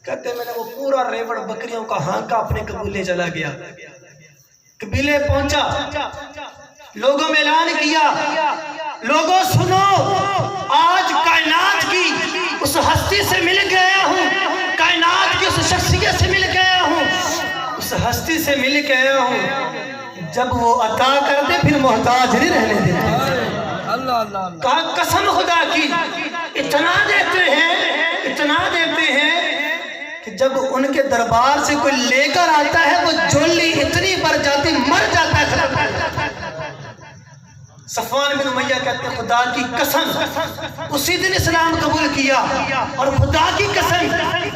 کہتے ہیں میں نے وہ پورا ریوڑ بکریوں کا ہانکا اپنے قبیلے چلا گیا، قبیلے پہنچا، لوگوں میں اعلان کیا، لوگوں سنو، آج کائنات کی اس ہستی سے مل گیا ہوں، کائنات کی اس شخصیت سے مل گیا ہوں، اس ہستی سے مل گیا ہوں، جب وہ عطا کر دے پھر محتاج نہیں رہنے دیتے۔ کہا قسم خدا کی اتنا دیتے ہیں کہ جب ان کے دربار سے کوئی لے کر آتا ہے وہ جولی اتنی بڑھ جاتی مر جاتا ہے۔ صفوان بن امیہ کہتے ہیں خدا کی قسم اسی دن اسلام قبول کیا، اور خدا کی قسم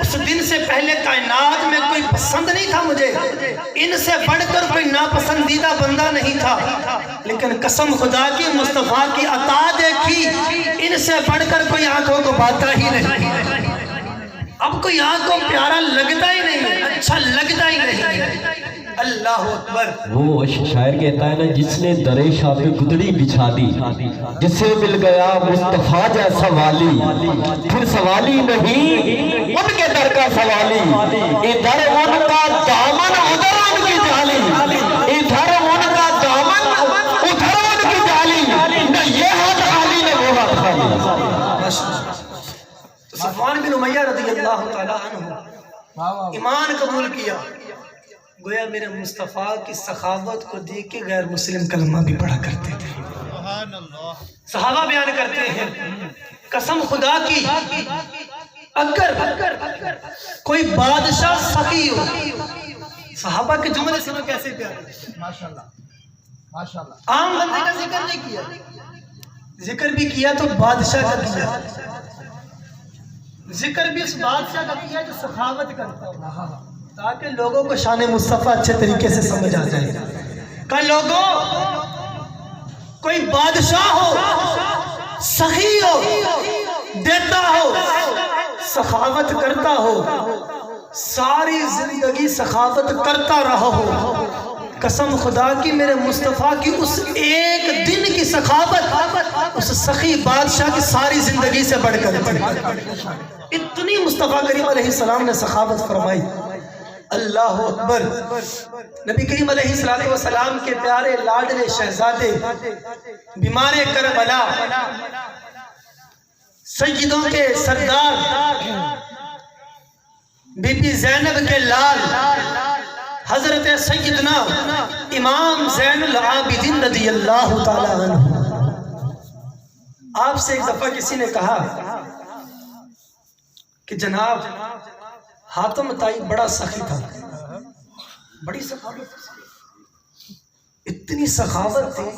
اس دن سے پہلے کائنات میں کوئی پسند نہیں تھا مجھے، ان سے بڑھ کر کوئی ناپسندیدہ بندہ نہیں تھا، لیکن قسم خدا کی مصطفیٰ کی عطا دیکھی، ان سے بڑھ کر کوئی آنکھوں کو بھاتا ہی نہیں، اب کوئی آنکھوں پیارا لگتا ہی نہیں، اچھا لگتا ہی نہیں۔ اللہ اکبر۔ وہ شاعر کہتا ہے نا، جس نے درے شاہ پہ گدڑی بچھا دی، جسے مل گیا مصطفیٰ جیسا والی، پھر سوالی نہیں ان کے در کا سوالی، ادھر ان کا دامن ادھر ان کی جالی، ادھر ان کا دامن ادھر ان کی جالی، نہ یہ ہاتھ خالی نہ وہ ہاتھ خالی۔ تو صفوان بن امیہ رضی اللہ تعالیٰ عنہ ایمان قبول کیا، گویا میرے مصطفیٰ کی سخاوت کو دیکھ کے غیر مسلم کلمہ بھی پڑھا کرتے تھے۔ صحابہ بیان کرتے ہیں قسم خدا کی اگر کوئی بادشاہ سخی ہو، صحابہ کے جملے سنو کیسے پیارے، ماشاءاللہ، عام بندے کا ذکر نہیں کیا، ذکر بھی کیا تو بادشاہ کا کیا، ذکر بھی اس بادشاہ کا کیا جو سخاوت کرتا ہو، تاکہ لوگوں کو شان مصطفیٰ اچھے طریقے سے سمجھ آ جائے۔ کہ لوگوں کوئی بادشاہ ہو، سخی ہو، دیتا ہو، سخاوت کرتا ہو، ساری زندگی سخاوت کرتا رہا ہو، قسم خدا کی میرے مصطفیٰ کی اس ایک دن کی سخاوت اس سخی بادشاہ کی ساری زندگی سے بڑھ کر اتنی مصطفیٰ کریم علیہ السلام نے سخاوت فرمائی۔ اللہ اکبر۔ نبی کریم علیہ السلام کے پیارے لاڈلے شہزادے بیمار کربلا، سیدوں کے سردار بی بی زینب کے لال حضرت سیدنا امام زین العابدین رضی اللہ تعالیٰ عنہ، آپ سے ایک دفعہ کسی نے کہا کہ جناب حاتم طائی بڑا سخی تھا، بڑی سخاوت، اتنی سخاوت تھی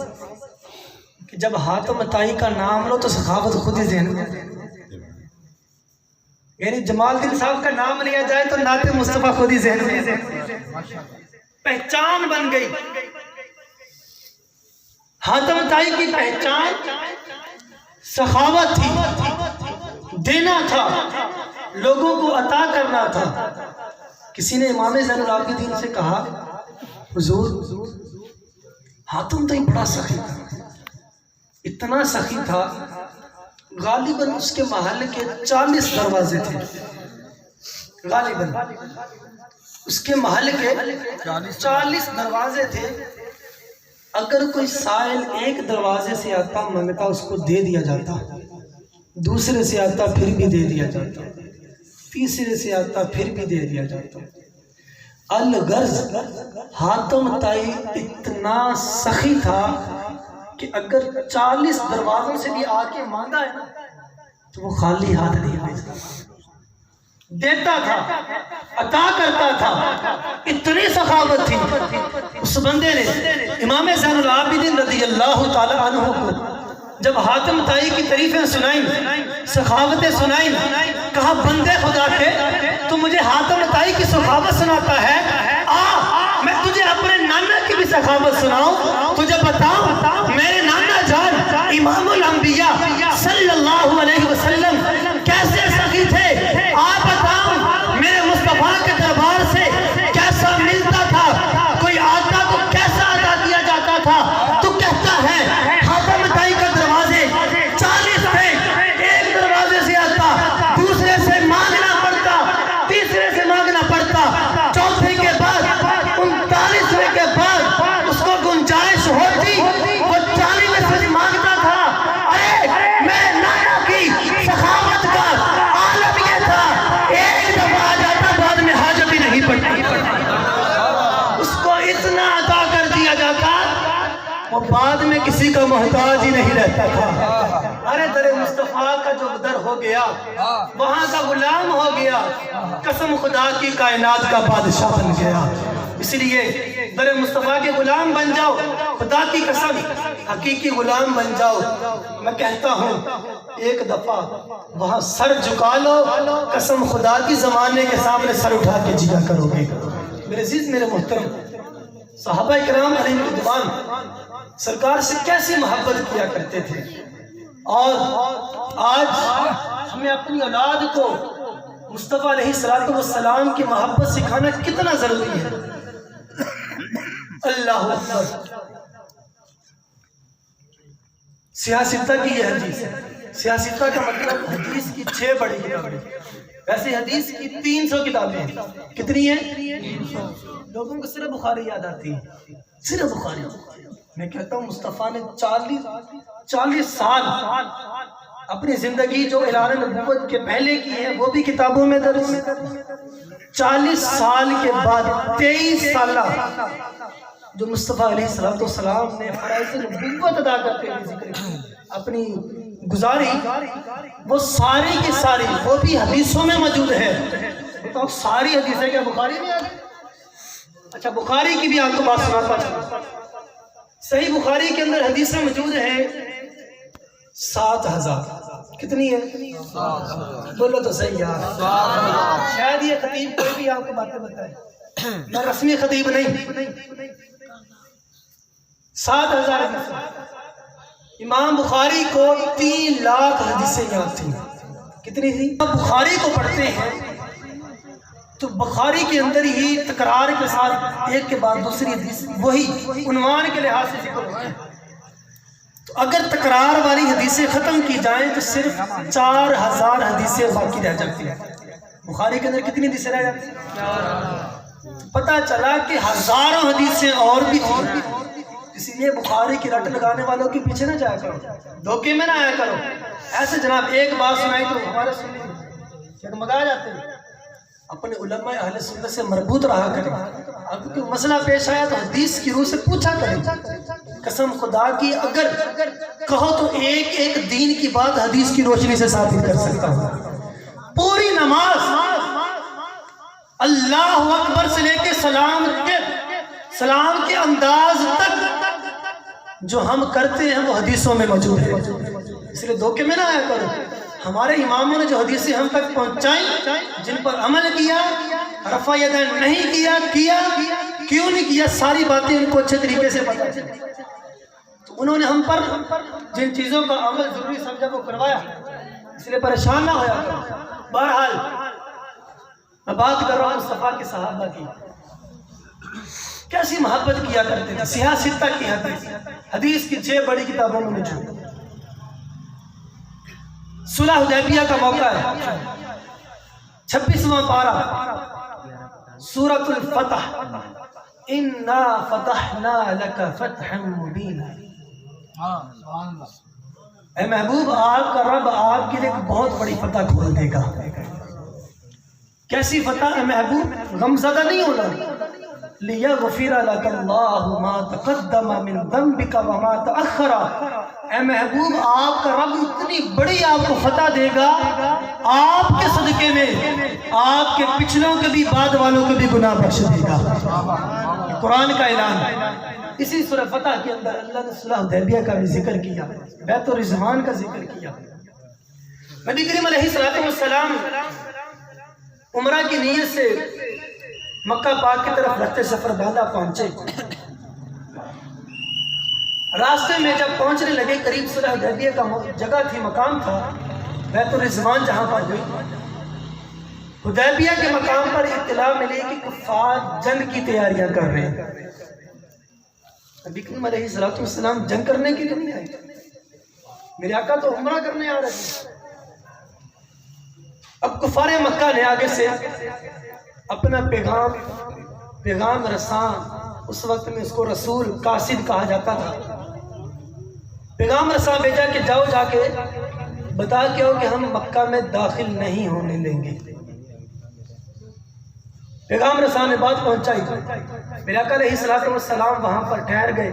کہ جب حاتم طائی کا نام لو تو سخاوت خود ہی ذہن میں، یعنی جمال الدین صاحب کا نام لیا جائے تو نعت مصطفیٰ خود ہی ذہن میں، پہچان بن گئی۔ حاتم طائی کی پہچان سخاوت تھی، دینا تھا، لوگوں کو عطا کرنا تھا۔ کسی نے امام زین العابدین سے کہا حضور حاتم طائی بڑا سخی تھا، اتنا سخی تھا غالباً اس کے محل کے 40 دروازے تھے، غالباً اس کے محل کے 40 دروازے تھے، اگر کوئی سائل ایک دروازے سے آتا منگتا اس کو دے دیا جاتا، دوسرے سے آتا پھر بھی دے دیا جاتا، تیسرے سے آتا پھر بھی دے دیا جاتا۔ الغرض حاتم طائی اتنا سخی تھا کہ اگر 40 دروازوں سے بھی آ کے مانگا ہے نا تو وہ خالی ہاتھ نہیں بھیجتا، دیتا تھا، عطا کرتا تھا، اتنی سخاوت تھی اس بندے نے۔ امام زین العابدین رضی اللہ تعالی عنہ کو جب حاتم طائی کی تعریفیں سنائیں، سخاوتیں سنائیں، کہا بندے خدا کے تو مجھے حاتم طائی کی سخاوت سناتا ہے، میں تجھے اپنے نانا کی بھی سخاوت سناؤں، تجھے بتاؤں میرے نانا جان امام الانبیاء صلی اللہ علیہ وسلم کیسے سخی تھے، آپ بتاؤں میرے مصطفیٰ کے دربار سے کیسا ملتا تھا، کوئی آتا تو کیسا عطا کیا جاتا تھا، تو کہتا ہے حاتم طائی کا دروازے 40 تھے، ایک دروازے سے آتا، دوسرے سے مانگنا پڑتا، تیسرے وہ بعد میں کسی کا محتاج ہی نہیں رہتا تھا۔ ارے در مصطفیٰ کا جو در ہو گیا وہاں کا غلام ہو گیا، قسم خدا کی کائنات کا بادشاہ بن گیا۔ اس لیے در مصطفیٰ کے غلام بن جاؤ، خدا کی قسم حقیقی غلام بن جاؤ۔ میں کہتا ہوں ایک دفعہ وہاں سر جھکا لو، قسم خدا کی زمانے کے سامنے سر اٹھا کے جیا کرو گے۔ میرے عزیز، میرے محترم، صحابہ کرام علیہ رضوان سرکار سے کیسی محبت کیا کرتے تھے، اور آج ہمیں اپنی اولاد کو مصطفیٰ علیہ السلام کی محبت سکھانا کتنا ضروری ہے۔ اللہ اکبر۔ سیاستہ کی یہ حدیث ہے، سیاستہ کا مطلب حدیث کی 6 بڑی کتابیں، ویسے حدیث کی 300 کتابیں ہیں۔ کتنی ہیں؟ لوگوں کو صرف بخاری یاد آتی ہے، صرف بخاری۔ میں کہتا ہوں مصطفیٰ نے 40 سال اپنی زندگی جو اعلان نبوت کے پہلے کی ہے وہ بھی کتابوں میں درج ہے۔ 40 سال کے بعد 23 سالہ جو مصطفیٰ علیہ السلام نے فرائض نبوت ادا کرتے ہوئے ذکر کی، اپنی گزاری، وہ ساری کی ساری وہ بھی حدیثوں میں موجود ہے۔ تو ساری حدیثیں کیا بخاری میں آ گئی؟ اچھا، بخاری کی بھی آپ کو بات سناتا ہوں۔ صحیح بخاری کے اندر حدیثیں موجود ہیں 7000۔ کتنی ہے؟ بولو تو صحیح یار۔ شاید یہ خطیب کوئی بھی آپ کو باتیں بتائے، میں رسمی خطیب نہیں۔ 7000 حدیثیں۔ امام بخاری کو 3 لاکھ حدیثیں یاد تھیں۔ کتنی تھی؟ بخاری کو پڑھتے ہیں تو بخاری کے اندر ہی تکرار کے ساتھ ایک کے بعد دوسری حدیث وہی عنوان کے لحاظ سے ذکر ہوتے ہیں۔ تو اگر تکرار والی حدیثیں ختم کی جائیں تو صرف 4000 حدیثیں باقی رہ جاتی ہیں۔ بخاری کے اندر کتنی حدیثیں رہ جاتی ہیں؟ پتہ چلا کہ ہزاروں حدیثیں اور بھی تھیں۔ اسی لیے بخاری کی رٹ لگانے والوں کے پیچھے نہ جایا کرو، دھوکے میں نہ آیا کرو۔ ایسے جناب ایک بات سنائی تو ہمارے سننے جگمگا جاتے ہیں۔ اپنے علماء اہل سنت سے مربوط رہا کریں، اگر کوئی مسئلہ پیش آیا تو حدیث کی روح سے پوچھا کریں۔ قسم خدا کی اگر کہو تو ایک دین کی بات حدیث کی روشنی سے ثابت کر سکتا ہوں۔ پوری نماز اللہ اکبر سے لے کے سلام کے انداز تک جو ہم کرتے ہیں وہ حدیثوں میں موجود ہے۔ اس لیے دھوکے میں نہ آیا کرو۔ ہمارے اماموں نے جو حدیثیں ہم تک پہنچائیں، جن پر عمل کیا، رفع یدین نہیں کیا، کیوں نہیں کیا، ساری باتیں ان کو اچھے طریقے سے پتہ چلی۔ تو انہوں نے ہم پر جن چیزوں کا عمل ضروری سمجھا وہ کروایا، اس لیے پریشان نہ ہویا کرو۔ بہرحال میں بات کر رہا ہوں مصطفیٰ کے صحابہ کی، کیسی محبت کیا کرتے تھے۔ سیاستہ کی حدیث کی 6 بڑی کتابوں میں موجود۔ صلح حدیبیہ کا موقع ہے، 26واں پارہ سورۃ الفتح، انا فتحنا لک فتحا مبینا۔ اے محبوب، آپ کا رب آپ کے لیے ایک بہت بڑی فتح کھول دے گا۔ کیسی فتح ہے محبوب؟ غمزدہ نہیں ہونا۔ لِيَغْفِرَ لَكَ اللَّهُ مَا تَقَدَّمَ مِن ذَنبِكَ وَمَا تَأَخَّرَ۔ اے محبوب، آپ کا رب اتنی بڑی آپ کو فتح دے گا، آپ کے صدقے میں آپ کے پچھلوں کے بھی بعد والوں کے بھی گناہ بخش دے گا۔ قرآن کا اعلان۔ اسی سورہ فتح کے اندر اللہ نے صلح حدیبیہ کا بھی ذکر کیا، بیت الرضوان کا ذکر کیا۔ نبی کریم علیہ السلام عمرہ کی نیت سے مکہ پاک کی طرف رہتے سفر باندھا پہنچے۔ راستے میں جب پہنچنے لگے قریب صلح حدیبیہ کا جگہ تھی، مقام تھا بیت الرضوان، جہاں پر ہوئی حدیبیہ کے مقام پر اطلاع ملی کہ کفار جنگ کی تیاریاں کر رہے ہیں۔ نبی کریم علیہ السلام جنگ کرنے کے لیے نہیں آئے، میرے آقا تو عمرہ کرنے آ رہے تھے۔ اب کفار مکہ نے آگے سے اپنا پیغام رساں، اس وقت میں اس کو رسول قاصد کہا جاتا تھا، پیغام رساں بھیجا کہ جاؤ جا کے بتا کے ہو کہ ہم مکہ میں داخل نہیں ہونے دیں گے۔ پیغام رساں نے بات پہنچائی، میرے آقا علیہ السلام وہاں پر ٹھہر گئے۔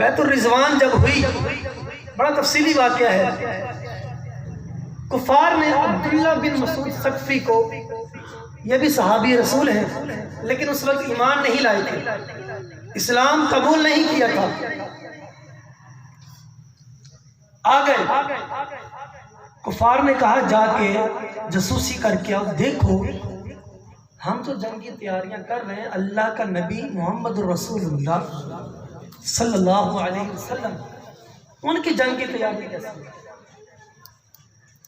بیت الرضوان جب ہوئی، بڑا تفصیلی واقعہ ہے، کفار نے عبداللہ بن مسعود ثقفی کو، یہ بھی صحابی رسول ہیں لیکن اس وقت ایمان نہیں لائے تھے، اسلام قبول نہیں کیا تھا، آ گئے، کفار نے کہا جا کے جاسوسی کر کے آؤ، دیکھو ہم تو جنگ کی تیاریاں کر رہے ہیں، اللہ کا نبی محمد رسول اللہ صلی اللہ علیہ وسلم ان کی جنگ کی تیاری کیسے؟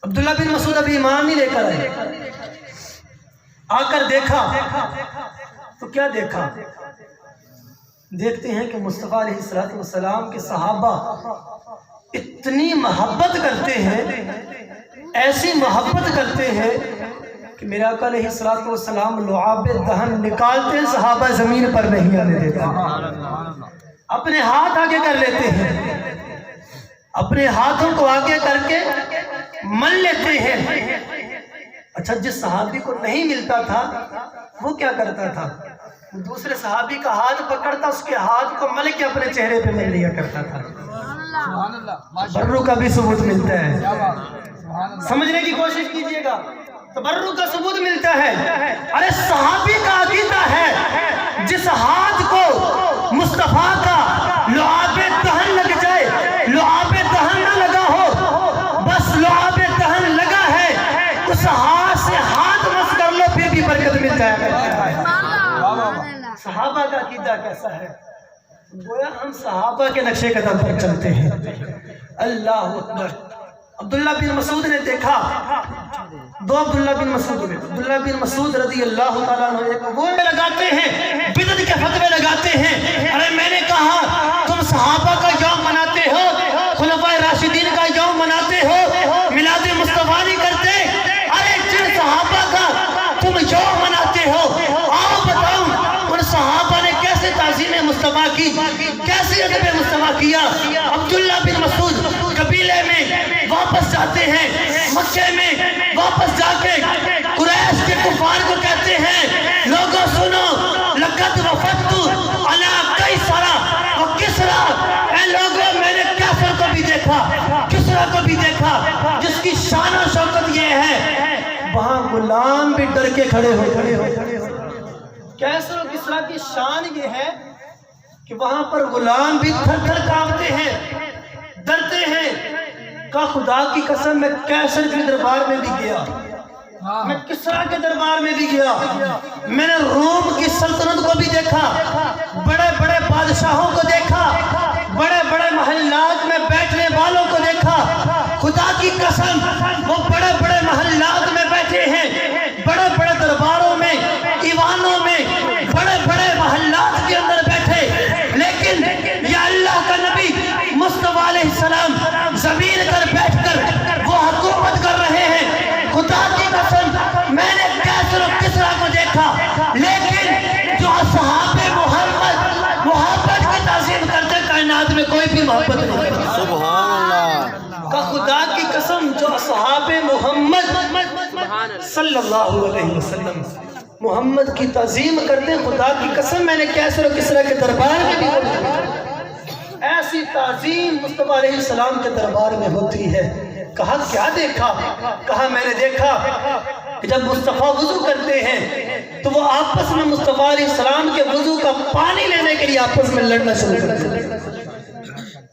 عبداللہ بن مسعود ابھی ایمان نہیں لے کر آئے، آ کر دیکھا تو کیا دیکھا؟ دیکھتے ہیں کہ مصطفیٰ علیہ السلام کے صحابہ اتنی محبت کرتے ہیں، ایسی محبت کرتے ہیں کہ میرے آقا علیہ السلام لعاب دہن نکالتے ہیں، صحابہ زمین پر نہیں آنے دیتا، اپنے ہاتھ آگے کر لیتے ہیں، اپنے ہاتھوں کو آگے کر کے مل لیتے ہیں۔ اچھا، جس صحابی کو نہیں ملتا تھا وہ کیا کرتا تھا؟ دوسرے صحابی کا ہاتھ پکڑتا، اس کے ہاتھ کو مل کے اپنے چہرے پہ مل لیا کرتا تھا۔ تبرک کا بھی ثبوت ملتا ہے، سمجھنے کی کوشش کیجئے گا، تبرک کا ثبوت ملتا ہے۔ ارے صحابی کا عقیدہ ہے جس ہاتھ کو مصطفیٰ کا لعاب دہن لگ جائے، لعاب دہن نہ لگا ہو، بس لعاب دہن لگا ہے، اس ہاتھ سے ہاتھ مس کر لو پھر بھی برکت مل جائے گا۔ صحابہ کا عقیدہ کیسا ہے؟ گویا ہم صحابہ کے نقشے قدم پر چلتے ہیں۔ اللہ اکبر۔ عبداللہ بن مسعود نے دیکھا، دو عبداللہ بن مسعود ہوئے، عبداللہ بن مسعود رضی اللہ تعالیٰ عنہ ایک وہ لگاتے ہیں، بدعت کے فتوے لگاتے ہیں۔ ارے میں نے کہا تم صحابہ کا یوم مناتے ہو، خلفائے راشدین کا یوم مناتے ہو، میلاد مصطفیٰ نہیں کرتے؟ ارے جن صحابہ کا تم یوم مناتے ہو، آؤ بتاؤ ان صحابہ نے کیسے تعظیم مصطفیٰ کی، کیسے ادب مصطفیٰ کیا؟ عبداللہ بن مسعود قبیلے میں واپس جاتے ہیں، مکے میں واپس جا کے قریش کے کفار کو کہتے ہیں، لوگوں سنو، لقد وفدت علی قیصر و کسریٰ، اے لوگوں میں نے کیسر کو بھی دیکھا، کسریٰ کو بھی دیکھا، جس کی شان و شوکت یہ ہے وہاں غلام بھی ڈر کے کھڑے ہو۔ کیسر و کسریٰ کی شان یہ ہے کہ وہاں پر غلام بھی تھر تھر کانپتے ہیں، ڈرتے ہیں۔ کہ خدا کی قسم میں کیسر کے دربار میں بھی گیا، میں کسریٰ کے دربار میں بھی گیا، میں نے روم کی سلطنت کو بھی دیکھا، بڑے بڑے بادشاہوں کو دیکھا، بڑے بڑے محلات میں بیٹھنے والوں کو دیکھا۔ خدا کی قسم وہ بڑے بڑے محلات میں بیٹھے ہیں، بڑے بڑے درباروں میں، ایوانوں میں، بڑے بڑے محلات کے اندر بیٹھے، لیکن یا اللہ کا نبی مصطفیٰ علیہ السلام زمین پر بیٹھ کر وہ حکومت کر رہے ہیں۔ خدا کی قسم میں نے کیسر و کسریٰ کو دیکھا، لیکن جو اصحاب محبت کی تعظیم کرتے کائنات میں کوئی بھی محبت نہیں کرتا۔ سبحان اللہ۔ کہ خدا کی قسم جو اصحاب محمد صلی اللہ علیہ وسلم محمد کی تعظیم کرتے، خدا کی قسم میں نے کیسر و کسریٰ کے دربار میں بھی ایسی تعظیم مصطفیٰ علیہ السلام کے دربار میں ہوتی ہے۔ کہا کیا دیکھا؟ کہا میں نے دیکھا کہ جب مصطفیٰ وضو کرتے ہیں تو وہ آپس میں مصطفیٰ علیہ السلام کے وضو کا پانی لینے کے لیے آپس میں لڑنا شروع کرتے ہیں۔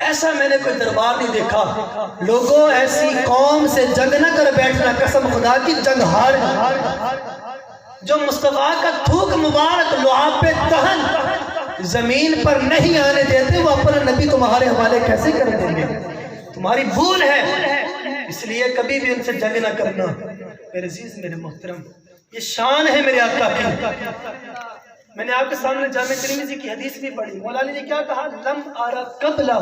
ایسا میں نے کوئی دربار نہیں دیکھا۔ لوگوں ایسی قوم سے جنگ نہ کر بیٹھنا، قسم خدا کی جنگ ہار۔ جو مصطفیٰ کا تھوک مبارک لعاب دہن زمین پر نہیں آنے دیتے، وہ اپنا نبی تمہارے حوالے کیسے کر دیں گے؟ تمہاری بھول ہے، اس لیے کبھی بھی ان سے جنگ نہ کرنا۔ میرے عزیز، میرے محترم، یہ شان ہے میرے آقا کی۔ میں نے آپ کے سامنے جامع ترمذی کی حدیث بھی پڑھی، مولا علی نے کیا کہا؟ لم ارى قبلہ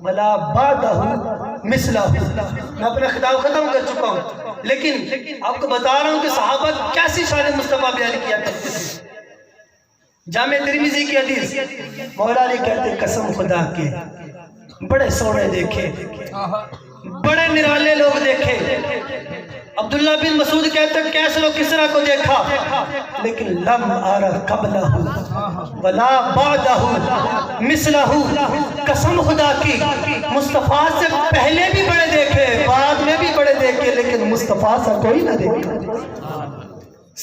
ولا بعدہ مثلہ۔ میں اپنا خطاب ختم کر چکا ہوں، لیکن آپ کو بتا رہا ہوں کہ صحابہ کیسی شان مصطفیٰ بیان کیا کرتے تھے۔ جامع ترمذی کی حدیث، مولا علی کہتے قسم خدا کے بڑے سونے دیکھے، بڑے نرالے لوگ دیکھے، عبداللہ بن مسعود کہتے ہیں کیسر و کسرا کو دیکھا لیکن لم ارى قبلہ ولا بعدہ مثلہ، قسم خدا کی مصطفیٰ سے پہلے بھی بڑے دیکھے بعد میں بھی بڑے دیکھے لیکن مصطفیٰ سے کوئی نہ دیکھا۔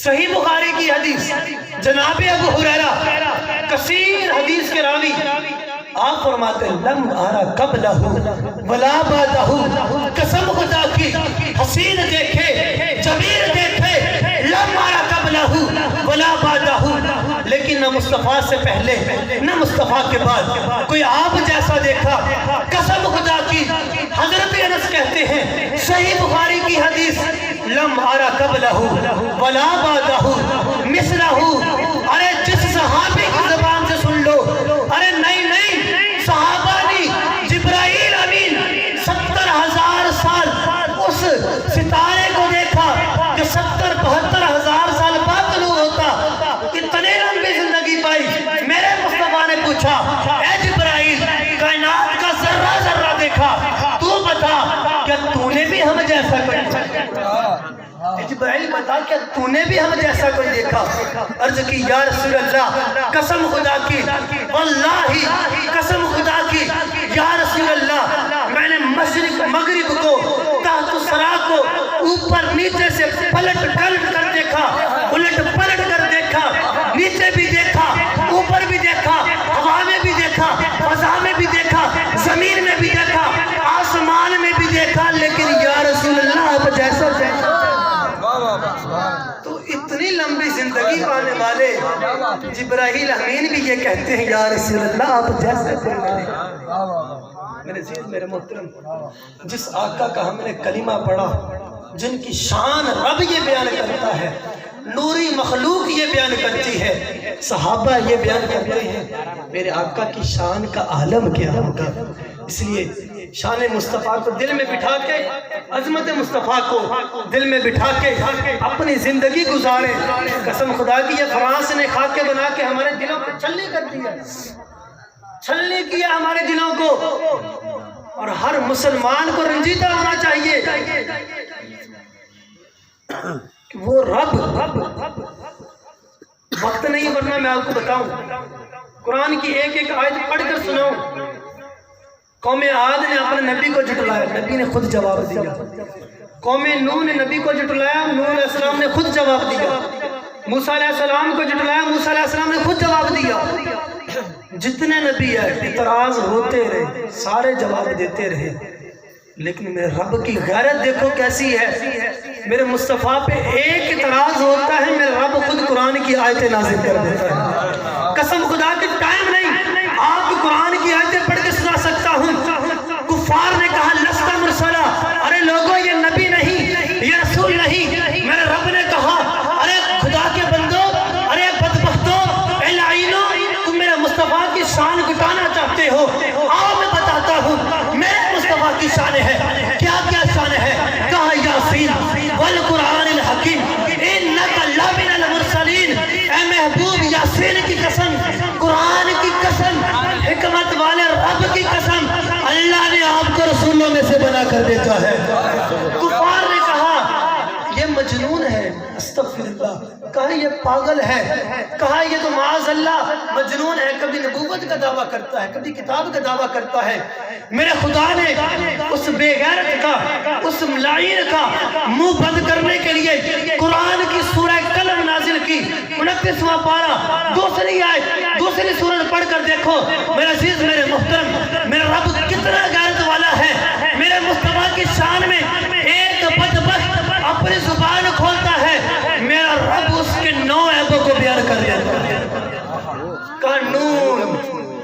صحیح بخاری کی حدیث، جناب ابو ہریرہ کثیر حدیث کے راوی، آپ فرماتے ہیں لم ارى قبلہ ولا بعدہ، قسم خدا کی حسین دیکھے جمیل دیکھے، لم ارى قبلہ ولا بعدہ، لیکن نہ مصطفیٰ سے پہلے نہ مصطفیٰ کے بعد کوئی آپ جیسا دیکھا۔ قسم خدا کی حضرت انس کہتے ہیں صحیح بخاری کی حدیث، لم ارى قبلہ ولا بعدہ مثلہ۔ ارے جس صحابی کی زبان سے سن لو، ارے نہیں صحابہ نہیں، جبرائیل امین 70,000 سال اس ستارے کو دیکھا کہ 70-72 ہزار سال بعد طلوع ہوتا، اتنے لمبی زندگی پائی۔ میرے مصطفیٰ نے پوچھا اے جبرائیل کائنات کا ذرہ ذرہ دیکھا، تو بتا کیا تو نے بھی ہم جیسا کوئی جبرائیل بتا کیا تو نے بھی ہم جیسا کوئی دیکھا؟ عرض کی یا رسول اللہ قسم خدا کی واللہ قسم خدا کی یا رسول اللہ میں نے مشرق مغرب کو تحت سرا کو اوپر نیچے سے پلٹ کر دیکھا، الٹ پلٹ کر دیکھا، نیچے بھی دیکھا اوپر بھی دیکھا، ہوا میں بھی دیکھا، فضا میں بھی دیکھا، زمین میں بھی دیکھا، آسمان میں بھی دیکھا، لیکن یا رسول اللہ آپ جیسا تو اتنی لمبی زندگی پانے والے جبرائیل امین بھی یہ کہتے ہیں یا رسول اللہ آپ جیسے میرے عزیز میرے محترم، جس آقا کا ہم نے کلمہ پڑھا، جن کی شان رب یہ بیان کرتا ہے، نوری مخلوق یہ بیان کرتی ہے، صحابہ یہ بیان کرتے ہیں، میرے آقا کی شان کا عالم کیا ہوگا۔ اس لیے شان مصطفیٰ کو دل میں بٹھا کے، عظمت مصطفیٰ کو دل میں بٹھا کے اپنی زندگی گزارے۔ قسم خدا کی یہ فرانس نے خاکے بنا کے ہمارے دلوں پہ چھلنی کر دیا، چھلنی کیا ہمارے دلوں کو، اور ہر مسلمان کو رنجیدہ ہونا چاہیے کہ وہ رب وقت نہیں، ورنہ میں آپ کو بتاؤں قرآن کی ایک ایک آیت پڑھ کر سناؤں۔ قوم عاد نے اپنے نبی کو جھٹلایا، نبی نے خود جواب دیا۔ قوم نوح نے نبی کو جھٹلایا، نوح علیہ السلام نے خود جواب دیا۔ موسیٰ علیہ السلام کو جھٹلایا، موسیٰ علیہ السلام نے خود جواب دیا۔ جتنے نبی ہیں اعتراض ہوتے رہے، سارے جواب دیتے رہے، لیکن میرے رب کی غیرت دیکھو کیسی ہے۔ میرے مصطفیٰ پہ ایک اعتراض ہوتا ہے، میرے رب خود قرآن کی آیتیں نازل کر دیتا ہے۔ قسم خدا کے ٹائم نہیں، آپ کو قرآن کی آیتیں پڑھ کے سنا سکتا ہوں۔ کفار نے کہا لست مرسلا، ارے لوگوں یہ نبی نہیں، یہ رسول نہیں۔ میرے رب نے کہا ارے خدا کے بندو، ارے بدبختو، اے لعینو، تم میرے مصطفیٰ کی شان گٹانا چاہتے ہو، آؤ میں بتاتا ہوں میرے مصطفیٰ کی شان ہے۔ کیا کیا شان ہے؟ کہا یاسین والقرآن الحکیم انک لمن المرسلین، اے محبوب یاسین کی قسم، قرآن کی قسم، حکمت والے رب کی قسم، اللہ نے آپ کو رسولوں میں سے بنا کر دیتا ہے۔ کفار نے کہا یہ مجنون ہے، استغفر اللہ، کہا یہ پاگل ہے، کہا یہ تو معاذ اللہ مجنون ہے، کبھی نبوت کا دعویٰ کرتا ہے، کبھی کتاب کا دعویٰ کرتا ہے۔ میرے خدا نے اس بے غیرت کا، اس ملائن کا منہ بند کرنے کے لیے قرآن کی سورہ قلم نازل کی، 29واں پارہ، دوسری آیت، دوسری سورہ پڑھ کر دیکھو۔ میرے عزیز میرے محترم، میرا رب کتنا غیرت والا ہے۔ میرے مصطفیٰ کی شان میں ایک بدبخت اپنی زبان کھولتا ہے، میرا رب اس کے 9 عیبوں کو بیان کر دیتا ہے۔ قانون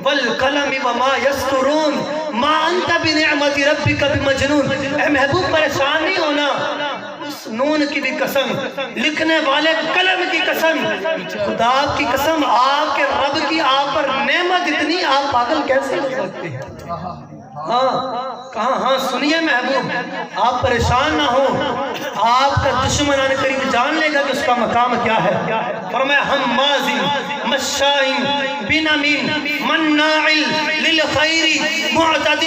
والقلم وما یسطرون ما انت بنعمت ربک بمجنون، اے محبوب پریشان نہیں ہونا، اس نون کی بھی قسم، لکھنے والے قلم کی قسم، خدا کی قسم، آپ کے رب کی آپ پر نعمت اتنی، آپ پاگل کیسے ہو سکتے ہیں؟ ہاں سنیے محبوب، آپ پریشان نہ ہو، آپ کا دشمن آنے قریب جان لے گا کہ اس کا مقام کیا ہے۔ فرمایا حماز مشاء بنمیم مناع للخیر معتد